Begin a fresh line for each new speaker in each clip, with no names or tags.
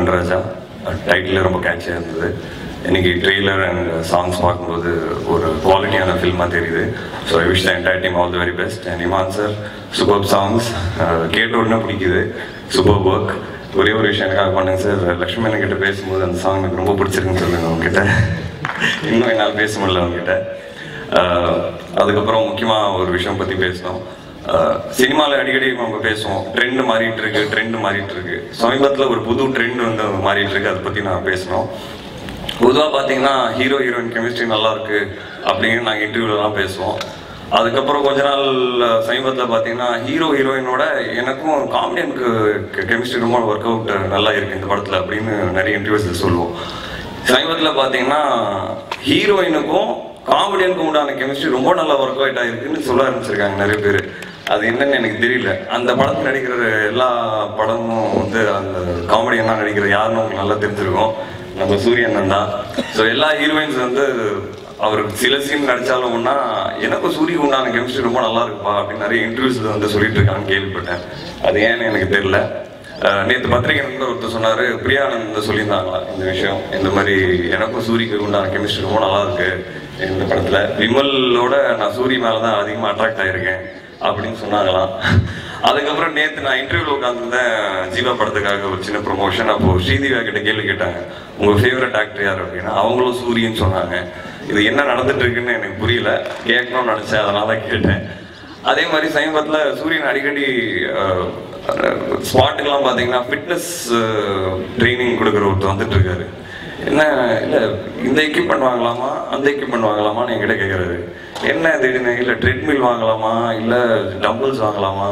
ரெண்டு ராஜா டைட்டில் ரொம்ப கேட்சியாக இருந்தது. இன்னைக்கு ட்ரெய்லர் அண்ட் சாங்ஸ் பார்க்கும்போது ஒரு குவாலிட்டியான ஃபில்மாக தெரியுது. So I wish the entire team all the very best. And Imman sir super songs கேட்ட உடனே பிடிக்குது, சூப்பர் ஒர்க். ஒரே ஒரு விஷயம் எனக்காக பண்ணுங்க சார், லக்ஷ்மி என்கிட்ட பேசும்போது அந்த சாங் எனக்கு ரொம்ப பிடிச்சிருக்குன்னு சொல்லுங்க அவங்ககிட்ட. இன்னும் என்னால் பேச முடியல அவங்ககிட்ட. அதுக்கப்புறம் முக்கியமாக ஒரு விஷயம் பற்றி பேசணும். சினிமாவில் அடிக்கடி நம்ம பேசுவோம், ட்ரெண்ட் மாறிட்டு இருக்கு. சமீபத்தில் ஒரு புது ட்ரெண்ட் வந்து மாறிட்டு இருக்கு, அதை பற்றி நான் பேசணும். பொதுவாக பார்த்தீங்கன்னா ஹீரோ ஹீரோயின் கெமிஸ்ட்ரி நல்லா இருக்கு அப்படின்னு நாங்கள் இன்டர்வியூலாம் பேசுவோம். அதுக்கப்புறம் கொஞ்ச நாள் சமீபத்தில் பார்த்தீங்கன்னா ஹீரோ ஹீரோயினோட எனக்கும் காமெடியனுக்கு கெமிஸ்ட்ரி ரொம்ப ஒர்க் அவுட் நல்லா இருக்கு இந்த படத்தில் அப்படின்னு நிறைய இன்டர்வியூஸில் சொல்லுவோம். சமீபத்தில் பார்த்தீங்கன்னா ஹீரோயினுக்கும் காமெடியனுக்கும் உண்டான கெமிஸ்ட்ரி ரொம்ப நல்லா ஒர்க் அவுட் ஆகிருக்குன்னு சொல்ல ஆரம்பிச்சிருக்காங்க நிறைய பேர். அது என்னன்னு எனக்கு தெரியல. அந்த படத்தில் நடிக்கிற எல்லா படமும் வந்து அந்த காமெடியனாக நடிக்கிற யாருன்னு உங்களுக்கு நல்லா தெரிஞ்சிருக்கும், நம்ம சூரியன் தான். ஸோ எல்லா ஹீரோயின்ஸ் வந்து அவருக்கு சில சீன் நடிச்சாலும்னா எனக்கும் சூரியக்கு உண்டான கெமிஸ்ட்ரி ரொம்ப நல்லா இருக்குப்பா அப்படின்னு நிறைய இன்டர்வியூஸில் வந்து சொல்லிட்டு இருக்காங்கன்னு கேள்விப்பட்டேன். அது ஏன்னு எனக்கு தெரியல. நேற்று பத்திரிகை நண்பர் ஒருத்தர் சொன்னார், பிரியானந்த் சொல்லியிருந்தாங்களா இந்த விஷயம், இந்த மாதிரி எனக்கும் சூரியக்கு உண்டான கெமிஸ்ட்ரி ரொம்ப நல்லா இருக்கு இந்த படத்தில். விமலோட நான் சூரிய மேலே தான் அதிகமாக அட்ராக்ட் ஆகிருக்கேன் அப்படின்னு சொன்னாங்களாம். அதுக்கப்புறம் நேற்று நான் இன்டர்வியூவில் உட்காந்துருந்தேன் ஜீவா படத்துக்காக ஒரு சின்ன ப்ரொமோஷன். அப்போது ஸ்ரீதேவியா கிட்ட கேள்வி கேட்டாங்க, உங்கள் ஃபேவரட் ஆக்டர் யார் அப்படின்னா அவங்களும் சூரியன்னு சொன்னாங்க. இது என்ன நடந்துட்டு இருக்குன்னு எனக்கு புரியல, கேட்கணும்னு நினச்சேன், அதனால கேட்டேன். அதே மாதிரி சமீபத்தில் சூரியன் அடிக்கடி ஸ்பாட்டுக்கெல்லாம் பார்த்தீங்கன்னா ஃபிட்னஸ் ட்ரைனிங் கொடுக்குற ஒருத்தர் வந்துட்டு இருக்காரு. என்ன இல்லை இந்த எக்யூப்மெண்ட் வாங்கலாமா அந்த எக்யூப்மெண்ட் வாங்கலாமான்னு என்கிட்ட கேட்குறாரு. என்ன திடீர்னு இல்லை ட்ரெட்மில் வாங்கலாமா இல்லை டம்பிள்ஸ் வாங்கலாமா.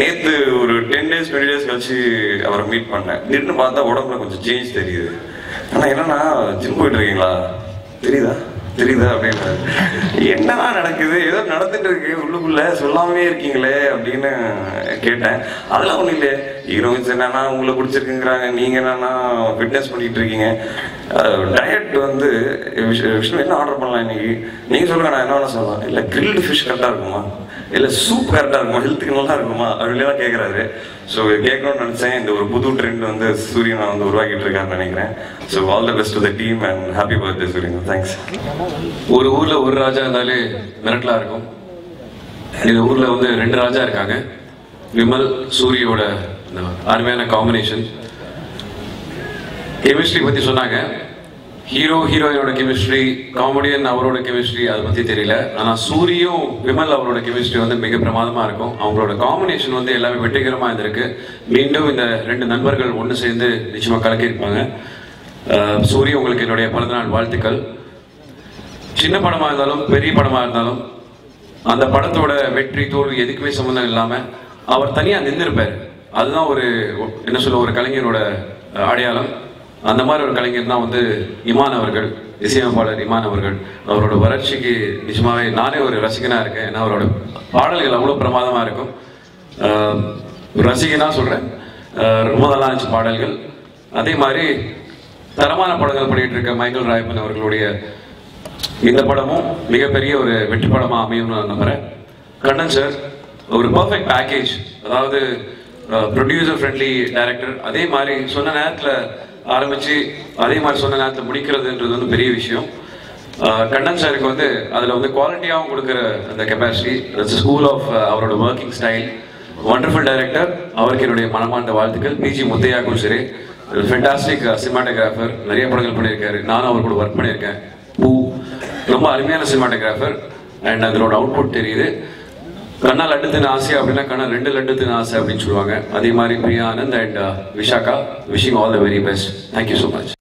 நேற்று ஒரு 10 days 20 days கழிச்சு அவரை மீட் பண்ணேன். திடீர்னு பார்த்தா உடம்புல கொஞ்சம் சேஞ்ச் தெரியுது. ஆனால் என்னன்னா ஜிம் போயிட்டு இருக்கீங்களா, தெரியுதா அப்படின்னு. என்னன்னா நடக்குது, ஏதோ நடந்துட்டு இருக்கு உள்ளுக்குள்ள, சொல்லாமே இருக்கீங்களே அப்படின்னு கேட்டேன். அதெல்லாம் ஒன்றும் இல்லை, ஹீரோயின்ஸ் என்னன்னா உங்களை பிடிச்சிருக்குங்கிறாங்க, நீங்க என்னன்னா ஃபிட்னஸ் பண்ணிட்டு இருக்கீங்க. டயட் வந்து விஷ்ணு என்ன ஆர்டர் பண்ணலாம் இன்னைக்கு, நீங்க சொல்லுங்க நான் என்ன வேணா சொல்லலாம். இல்லை கிரில்டு ஃபிஷ் கரெக்டாக இருக்குமா, இல்லை சூப் கரெக்டாக இருக்குமா, ஹெல்த்துக்கு நல்லா இருக்குமா அப்படிலாம் கேட்குறாரு. ஸோ கேட்கணும்னு நினச்சேன். இந்த ஒரு புது ட்ரெண்ட் வந்து சூரியனை வந்து உருவாக்கிட்டு இருக்காருன்னு நினைக்கிறேன். So all the best to the team and happy birthday சூரியன். தேங்க்ஸ்.
ஒரு ஊரில் ஒரு ராஜா இருந்தாலே மிரட்டலாக இருக்கும். இந்த ஊரில் வந்து 2 ராஜா இருக்காங்க. விமல் சூரியோட அருமையான காம்பினேஷன். கெமிஸ்ட்ரி பற்றி சொன்னாங்க. ஹீரோ ஹீரோயினோட கெமிஸ்ட்ரி, காமெடியன் அவரோட கெமிஸ்ட்ரி அதை பற்றி தெரியல. ஆனால் சூரியும் விமல் அவரோட கெமிஸ்ட்ரி வந்து மிக பிரமாதமாக இருக்கும். அவங்களோட காம்பினேஷன் வந்து எல்லாமே வெற்றிகரமாக இருந்திருக்கு. மீண்டும் இந்த 2 நண்பர்கள் ஒன்று சேர்ந்து நிச்சயமாக கலக்கியிருப்பாங்க. சூரிய உங்களுக்கு என்னுடைய பிறந்தநாள் வாழ்த்துக்கள். சின்ன படமாக இருந்தாலும் பெரிய படமாக இருந்தாலும் அந்த படத்தோட வெற்றி தோல்வி எதுக்குமே சம்மந்தம் இல்லாமல் அவர் தனியாக நின்றுருப்பார். அதுதான் ஒரு என்ன சொல்ல ஒரு கலைஞரோட அடையாளம். அந்த மாதிரி ஒரு கலைஞர் தான் வந்து இமான் அவர்கள், இசையமைப்பாளர் இமான் அவர்கள். அவரோட வளர்ச்சிக்கு நிஜமாவே நானே ஒரு ரசிகனாக இருக்கேன். ஏன்னா அவரோட பாடல்கள் அவ்வளோ பிரமாதமாக இருக்கும். ரசிகனாக சொல்கிறேன், ரொம்ப நல்லா இருந்துச்சு பாடல்கள். அதே மாதிரி தரமான படங்கள் பண்ணிகிட்டு இருக்க மைக்கேல் ராயப்பன் அவர்களுடைய இந்த படமும் மிகப்பெரிய ஒரு வெற்றி படமாக அமையும்னு நான் நம்புகிறேன். கண்ணன் சார் ஒரு பர்ஃபெக்ட் பேக்கேஜ், அதாவது ப்ரொடியூசர் ஃப்ரெண்ட்லி டைரக்டர். அதே மாதிரி சொன்ன நேரத்தில் ஆரம்பித்து அதே மாதிரி சொன்ன நேரத்தில் முடிக்கிறதுன்றது வந்து பெரிய விஷயம். கண்ணன் சாருக்கு வந்து அதில் வந்து குவாலிட்டியாகவும் கொடுக்குற அந்த கெப்பாசிட்டி, ஸ்கூல் ஆஃப் அவரோட ஒர்க்கிங் ஸ்டைல். வண்டர்ஃபுல் டைரக்டர், அவருக்கு என்னுடைய மனமார்ந்த வாழ்த்துக்கள். பிஜி முத்தையாக்கும் சரி, ஃபென்டாஸ்டிக் சினிமாட்டோகிராஃபர், நிறைய படங்கள் பண்ணியிருக்காரு. நானும் அவர் கூட ஒர்க் பண்ணியிருக்கேன். ரொம்ப அருமையான சினிமாட்டோகிராஃபர். அண்ட் அதனோட அவுட்புட் தெரியுது. கண்ணா லட்டு தின ஆசை அப்படின்னா கண்ணா 2 லட்டு தின ஆசை அப்படின்னு சொல்லுவாங்க. அதே மாதிரி Priya Anand and Vishakha, wishing all the very best. Thank you so much.